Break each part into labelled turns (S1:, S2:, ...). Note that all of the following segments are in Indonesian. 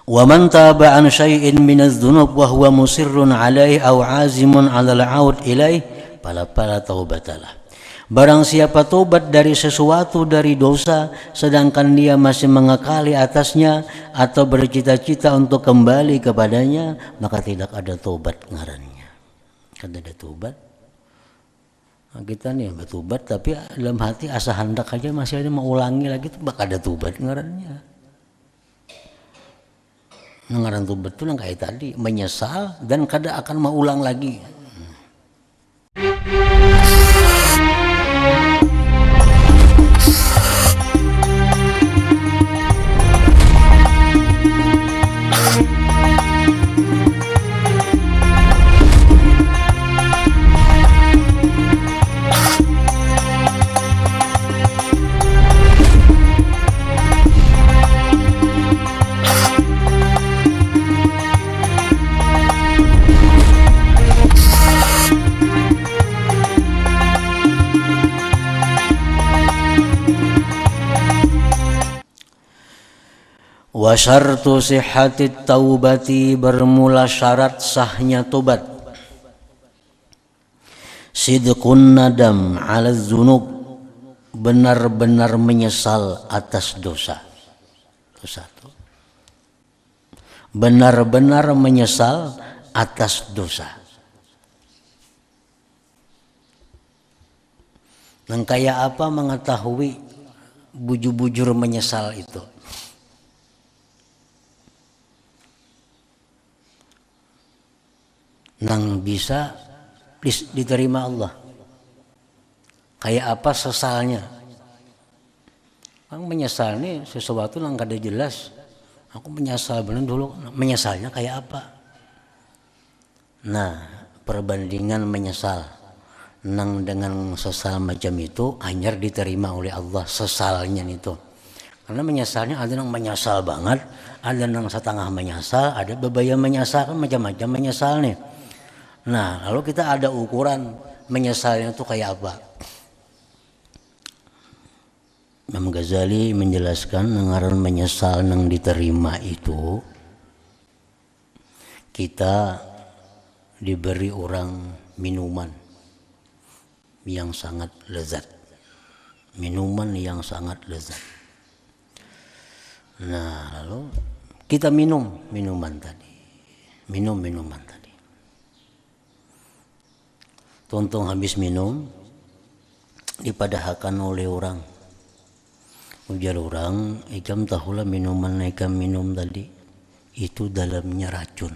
S1: Wa man taba an syai'in minadz dzunub wa huwa musirrun 'alaihi aw 'azimun 'alal 'aud ilaih fala taubatalah. Barang siapa tobat dari sesuatu dari dosa sedangkan dia masih mengekali atasnya atau bercita-cita untuk kembali kepadanya, maka tidak ada tobat ngarannya. Kada ada tobat. Nah, kita nih bertobat tapi dalam hati asa hendak aja masih ada mau ulangi lagi tuh bakal ada tobat ngarannya. Ngaran tobat itu yang kayak tadi, menyesal dan kada akan mau ulang lagi. Wa syartu sihhatit taubati, bermula syarat sahnya tobat. Sidqun nadam 'ala dzunub, benar-benar menyesal atas dosa. Itu satu. Benar-benar menyesal atas dosa. Dan kayak apa mengetahui bujur-bujur menyesal itu? Nang bisa diterima Allah. Kayak apa sesalnya? Kan menyesal nih sesuatu yang kada jelas. Aku menyesal bener dulu. Menyesalnya kayak apa? Nah, perbandingan menyesal nang dengan sesal macam itu hanya diterima oleh Allah sesalnya itu. Karena menyesalnya ada yang menyesal banget, ada yang setengah menyesal, ada beberapa menyesal, kan macam-macam menyesal nih. Nah, lalu kita ada ukuran menyesalnya itu kayak apa? Imam Ghazali menjelaskan ngaran menyesal nang diterima itu kita diberi orang minuman yang sangat lezat. Minuman yang sangat lezat. Nah, lalu kita minum minuman tadi. Minum minuman tadi. Tonton habis minum dipadahkan oleh orang. Ujar orang, ikam tahulah minuman ikam minum tadi itu dalamnya racun.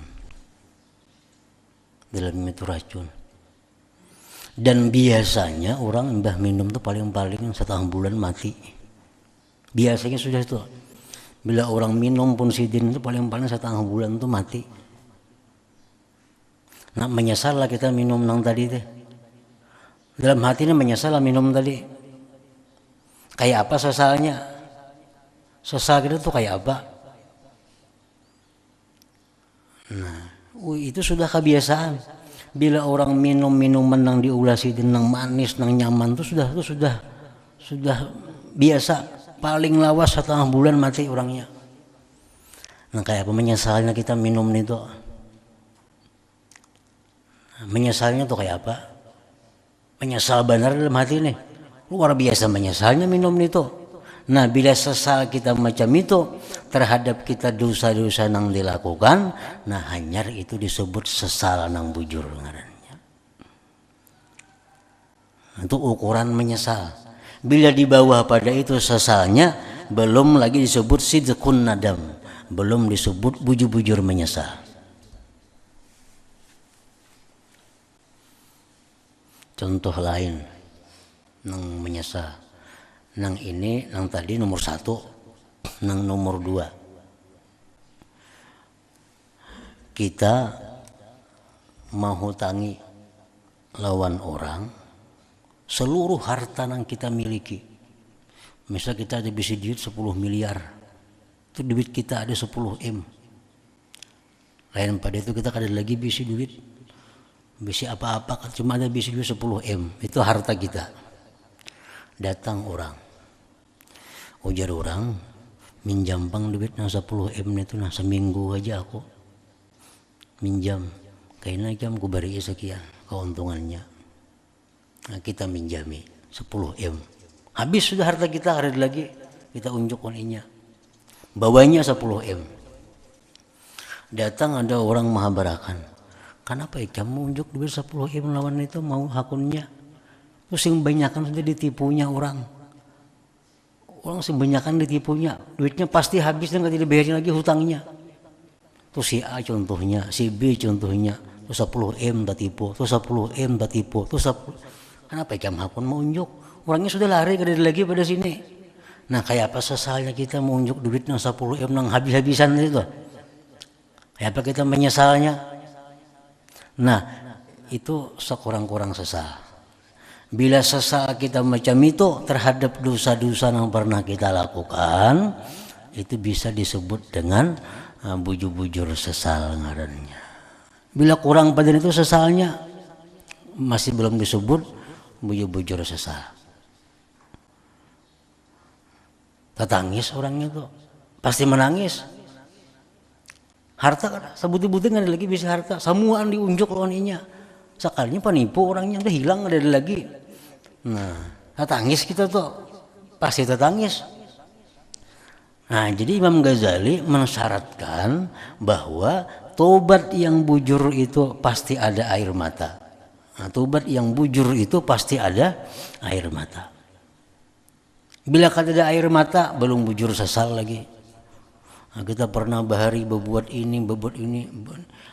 S1: Dalamnya itu racun. Dan biasanya orang mbah minum tuh paling-paling setengah bulan mati. Biasanya sudah itu. Bila orang minum pun sidin itu paling-paling setengah bulan tuh mati. Nah, menyesal lah kita minum nang tadi teh. Dalam hatinya menyesal lah minum tadi. Kayak apa sesalnya? Sesal kita tuh kayak apa? Nah, itu sudah kebiasaan. Bila orang minum minuman yang diulasidin yang manis, yang nyaman tuh sudah biasa. Paling lawas setengah bulan mati orangnya. Nah, kayak apa menyesalnya kita minum itu? Menyesalnya tuh kayak apa? Menyesal benar dalam hati nih. Luar biasa menyesalnya minum itu. Nah, bila sesal kita macam itu terhadap kita dosa-dosa yang dilakukan, nah hanyar itu disebut sesal nang bujur ngarannya. Itu ukuran menyesal. Bila di bawah pada itu sesalnya, belum lagi disebut sidqun nadam, belum disebut bujur-bujur menyesal. Contoh lain nang menyesal, nang ini, nang tadi nomor 1, nang nomor 2. Kita menghutangi lawan orang seluruh harta yang kita miliki. Misal kita ada bisi duit 10 miliar, itu duit kita ada 10 M. Lain pada itu kita kada lagi bisi duit. Bisi apa-apa cuma ada bisi 10 M, itu harta kita. Datang orang, ujar orang, minjam bang duit nang 10 M itu nah seminggu aja aku minjam kayaknya jam ku beri sekian keuntungannya. Nah, kita minjami 10 M. Habis sudah harta kita, hari lagi kita unjuk oninya. Bawanya 10 M. Datang ada orang Mahabarakan. Kenapa ya kamu unjuk duit 10 M lawan itu mau hakunnya? Terus yang banyakan sudah ditipunya orang. Orang sebanyakan ditipunya, duitnya pasti habis dan nggak dibayarin lagi hutangnya. Tuh si A contohnya, si B contohnya, tuh 10 M tak tipu, tuh 10 M tak tipu, tuh 10. Kenapa jam hakun mau unjuk? Orangnya sudah lari ke lagi pada sini. Nah kayak apa sesalnya kita mau unjuk duit nang 10 M nang habis-habisan itu? Kayak apa kita menyesalnya? Nah itu sekurang-kurang sesal. Bila sesal kita macam itu terhadap dosa-dosa yang pernah kita lakukan, itu bisa disebut dengan bujur-bujur sesal ngarannya. Bila kurang pada itu sesalnya, masih belum disebut bujur-bujur sesal. Tetangis orangnya tuh, pasti menangis. Harta sebut-sebutin nggak ada lagi bisa harta, semuaan diunjuk lawannya. Sekalinya penipu orangnya udah hilang ada lagi. Nah, tetangis kita tuh pasti tetangis. Nah, jadi Imam Ghazali mensyaratkan bahwa tobat yang bujur itu pasti ada air mata. Nah, tobat yang bujur itu pasti ada air mata. Bila kada ada air mata, belum bujur sesal lagi. Nah, kita pernah bahari berbuat ini,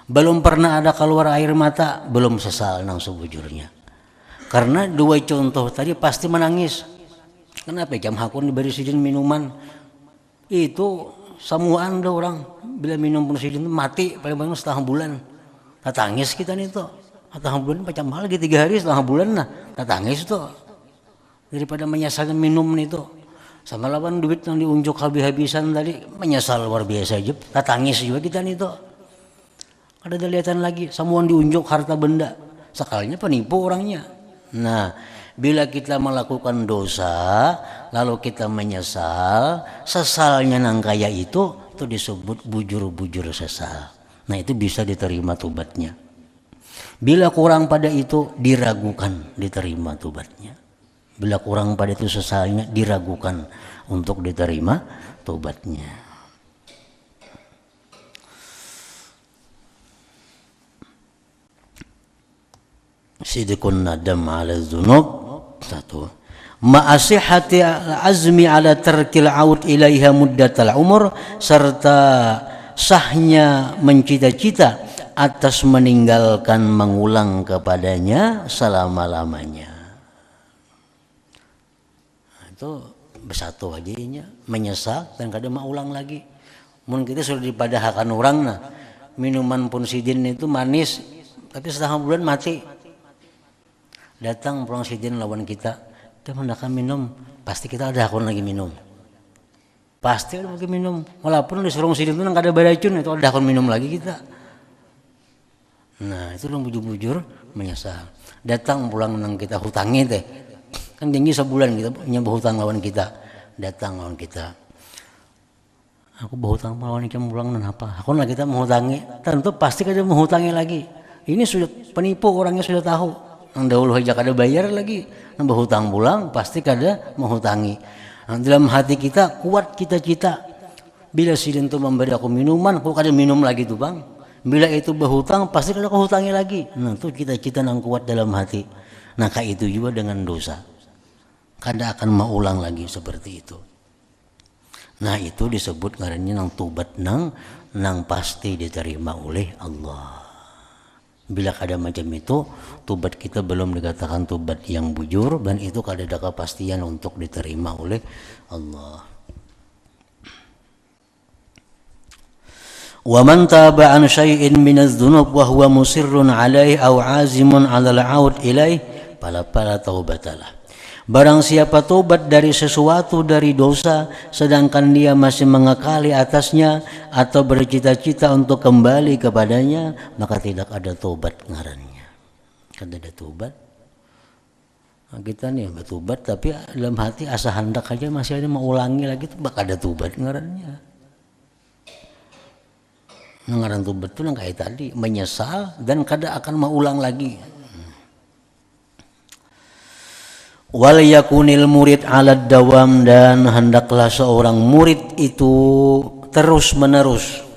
S1: belum pernah ada keluar air mata, belum sesal nang sebujurnya. Karena dua contoh tadi pasti menangis. Kenapa jam hakun diberi sidin minuman itu semuaan ada orang bila minum pun sidin mati paling banyak setengah bulan. Tatangis kita nih tuh setengah bulan macam hal lagi 3 hari setengah bulan nah tatangis tuh daripada menyesalkan minum nih tuh. Sama lawan duit yang diunjuk habis-habisan tadi menyesal luar biasa aja. Tatangis juga kita nih tuh. Ada kelihatan lagi semuaan diunjuk harta benda. Sekalinya penipu orangnya. Nah, bila kita melakukan dosa, lalu kita menyesal, sesalnya nang kaya itu disebut bujur-bujur sesal. Nah, itu bisa diterima tobatnya. Bila kurang pada itu, diragukan diterima tobatnya. Bila kurang pada itu sesalnya, diragukan untuk diterima tobatnya. Sidqun nadam ala dzunub satu ma'asihati azmi ala tarkil aud ilaiha muddatal umur serta sahnya mencita-cita atas meninggalkan mengulang kepadanya selama-lamanya. Itu bersatu aja menyesal dan kadang mau ulang lagi. Mungkin kita sudah dipadahakan orang nah minuman pun sidin itu manis tapi setengah bulan mati. Datang pulang sidin lawan kita, dia mendakan minum, pasti kita ada akun lagi minum. Pasti ada lagi minum, walaupun disuruh sidin itu nggak ada beracun, itu ada akun minum lagi kita. Nah itu dong bujur-bujur menyesal. Datang pulang nang kita hutangi teh, kan janji sebulan kita punya berhutang lawan kita. Datang lawan kita, aku berhutang lawan kamu pulang dan apa? Aku lagi kita menghutangi, tentu pasti kita menghutangi lagi. Ini sudah penipu orangnya sudah tahu. Yang dahulu aja kada bayar lagi, nambah hutang pulang pasti kada menghutangi. Nah, dalam hati kita kuat cita-cita. Bila sidin itu memberi aku minuman, aku kada minum lagi tuh bang. Bila itu berhutang pasti kada aku hutangi lagi. Nah itu cita-cita yang kuat dalam hati. Nah kayak itu juga dengan dosa. Kada akan maulang lagi seperti itu. Nah itu disebut ngarannya nang tobat nang pasti diterima oleh Allah. Bila kada macam itu, tobat kita belum dikatakan tobat yang bujur dan itu kada ada kepastian untuk diterima oleh Allah. Wa man taba an syai'in min adz-dzunub wa huwa musirrun 'alaihi aw 'azimun 'ala al-'aud ilaihi fala taubatalah. Barang siapa tobat dari sesuatu dari dosa sedangkan dia masih mengekali atasnya atau bercita-cita untuk kembali kepadanya, maka tidak ada tobat ngarannya. Kada ada tobat. Nah, kita nih bertobat tapi dalam hati asa hendak aja masih ada mau ulangi lagi tuh bakal ada tobat ngarannya. Ngaran tobat itu yang kayak tadi menyesal dan kada akan mau ulang lagi. Wal yakunil murid alad dawam, dan hendaklah seorang murid itu terus menerus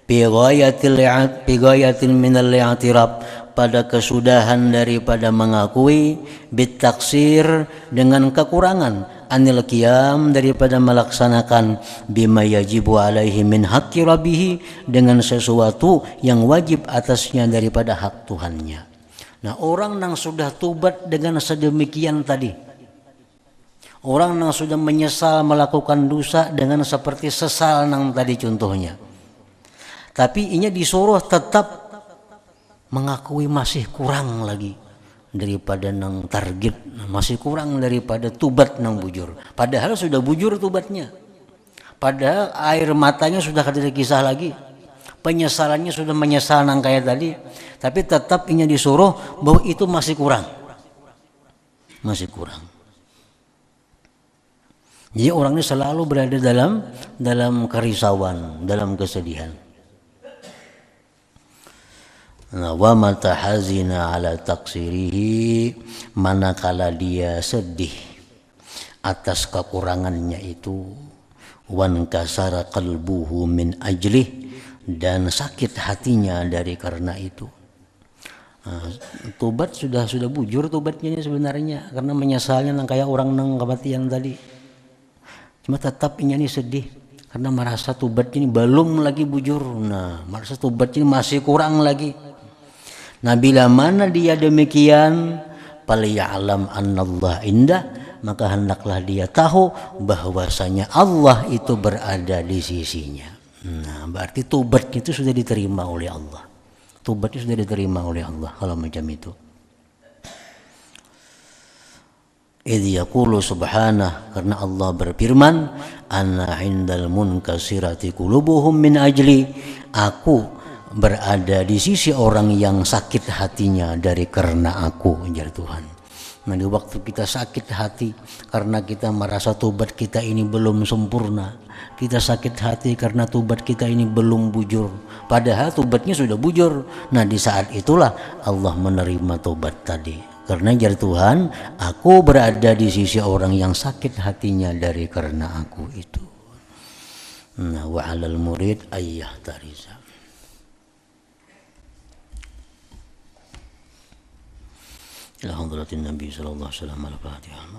S1: bigayatil minal i'tirab, pada kesudahan daripada mengakui, bitaksir dengan kekurangan, anil qiyam daripada melaksanakan, bima yajibu alaihi min haqqi rabbih, dengan sesuatu yang wajib atasnya daripada hak Tuhannya. Nah, orang yang sudah tobat dengan sedemikian tadi, orang yang sudah menyesal melakukan dosa dengan seperti sesal nang tadi contohnya, tapi inya disuruh tetap mengakui masih kurang lagi daripada nang target, masih kurang daripada tobat nang bujur. Padahal sudah bujur tobatnya, padahal air matanya sudah kada kisah lagi, penyesalannya sudah menyesal nang kayak tadi, tapi tetap inya disuruh bahwa itu masih kurang, masih kurang. Jadi orang ini selalu berada dalam kerisauan, dalam kesedihan. Wa mata hazina ala taksirihi, manakala dia sedih atas kekurangannya itu, wan kasara qalbuhu min ajlih, dan sakit hatinya dari karena itu. Tobat sudah bujur tobatnya sebenarnya, karena menyesalnya nang kayak orang nang kematian tadi. Cuma tetap ini sedih karena merasa tobat ini belum lagi bujur. Nah, merasa tobat ini masih kurang lagi. Nah, bila mana dia demikian, falya'lam annallah indah, maka hendaklah dia tahu bahwasanya Allah itu berada di sisinya. Nah, berarti tobat itu sudah diterima oleh Allah. Tobat itu sudah diterima oleh Allah kalau macam itu. Idh yaqulu subhanah, karena Allah berfirman, ana indal munkasirati qulubuhum min ajli, aku berada di sisi orang yang sakit hatinya dari karena aku, ujar Tuhan. Nah, di waktu kita sakit hati karena kita merasa tobat kita ini belum sempurna, kita sakit hati karena tobat kita ini belum bujur, padahal tobatnya sudah bujur. Nah, di saat itulah Allah menerima tobat tadi, karena ujar Tuhan, aku berada di sisi orang yang sakit hatinya dari karena aku itu. Nah, wa 'alal murid ayyah tariza. Ila hadratin Nabi sallallahu alaihi wasallam, al-Fatihah.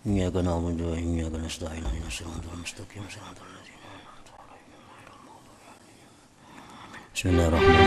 S1: Iyyaka na'budu wa iyyaka nasta'in, ihdinas siratal mustaqim, siratal ladzina an'amta 'alaihim ghairil maghdubi 'alaihim. Bismillahirrahmanirrahim.